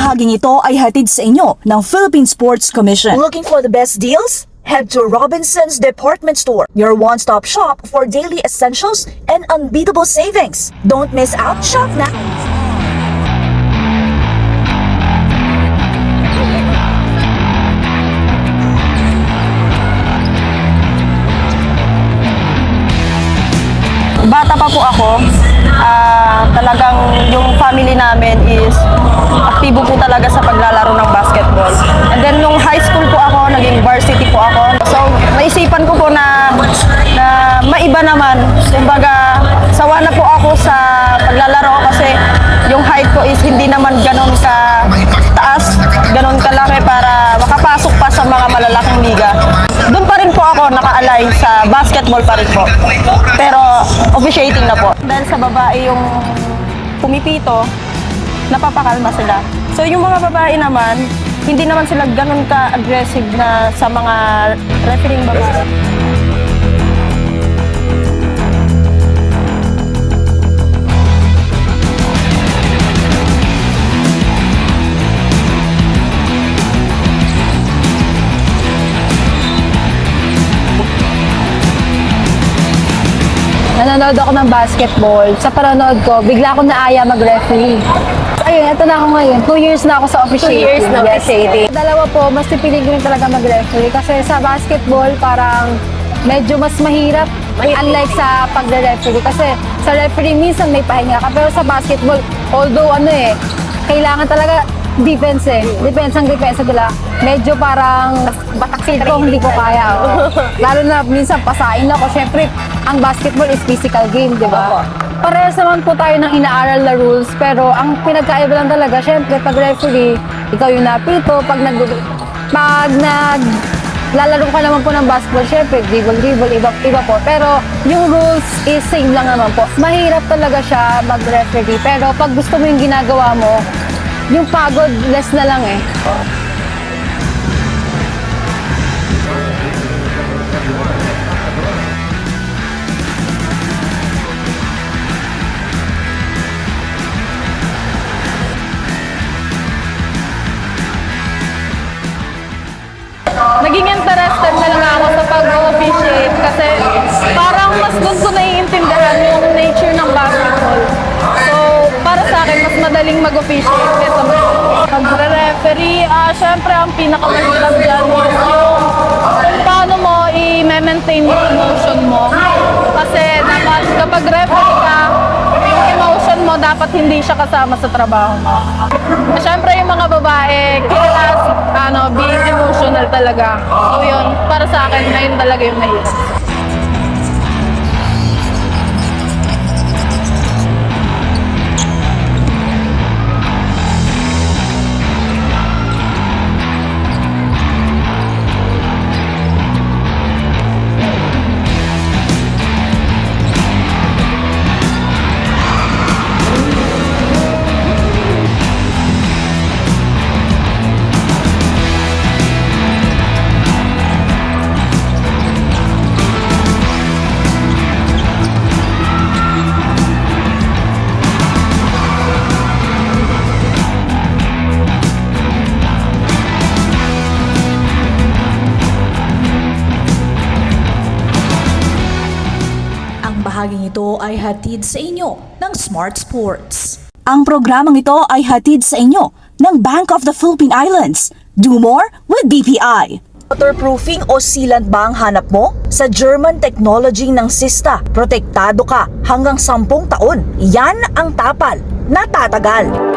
bahaging ito ay hatid sa inyo ng Philippine Sports Commission. Looking for the best deals? Head to Robinson's Department Store, your one-stop shop for daily essentials and unbeatable savings. Don't miss out, shop now. Bata pa po ako, talagang yung family namin is aktibo po talaga sa paglalaro ng basketball. And then nung high school po ako, naging varsity po ako. So naisipan ko po na maiba naman. Kumbaga, sawa na po ako sa paglalaro kasi yung height ko is hindi naman ganon ka taas, ganon kalaki para makapasok pa sa mga malalaking liga. Doon pa rin po ako naka-align sa basketball pa rin po. Pero officiating na po. Dahil sa babae yung pumipito, napapakalma sila. So yung mga babae naman, hindi naman sila ganun ka-aggressive na sa mga refereeing babae. Nanonood ako ng basketball. Sa panonood ko, bigla akong naaya mag-referee. Ayun, eto na ako ngayon. 2 years na ako sa officiating. 2 years na officiating. Dalawa po, mas pipiling ko rin talaga mag-referee. Kasi sa basketball, parang medyo mas mahirap. Unlike sa pagre-referee. Kasi sa referee, minsan may pahinga ka. Pero sa basketball, although kailangan talaga defense Defense nila. Medyo parang batak ko, hindi ko kaya. Lalo na minsan pasain ako. Siyempre, ang basketball is physical game, di ba? Parehas naman po tayo ng inaaral na rules, pero ang pinagkaiba lang talaga, siyempre, pag referee, ikaw yung napito, pag lalaro ka naman po ng basketball, syempre, dribble, iba po. Pero yung rules is same lang naman po. Mahirap talaga siya mag-referee, pero pag gusto mo yung ginagawa mo, yung pagod, less na lang eh. Naging interested na lang ako sa pag-officiate kasi parang mas doon ko naiintindihan yung nature ng basketball. So, para sa akin, mas madaling mag-officiate kaysa mag-referee. Syempre, ang pinakamahirap dyan is yung paano mo i-maintain yung emotion mo. Kasi dapat kapag referee ka, yung emotion mo dapat hindi siya kasama sa trabaho mo. Syempre, yung mga babae, kilala being emotional talaga. So yun, para sa akin, ngayon talaga yung mahirap. Bahaging ito ay hatid sa inyo ng Smart Sports. Ang programang ito ay hatid sa inyo ng Bank of the Philippine Islands. Do more with BPI. Waterproofing o sealant ba ang hanap mo? Sa German technology ng Sista, protektado ka hanggang 10 taon. Yan ang tapal na tatagal.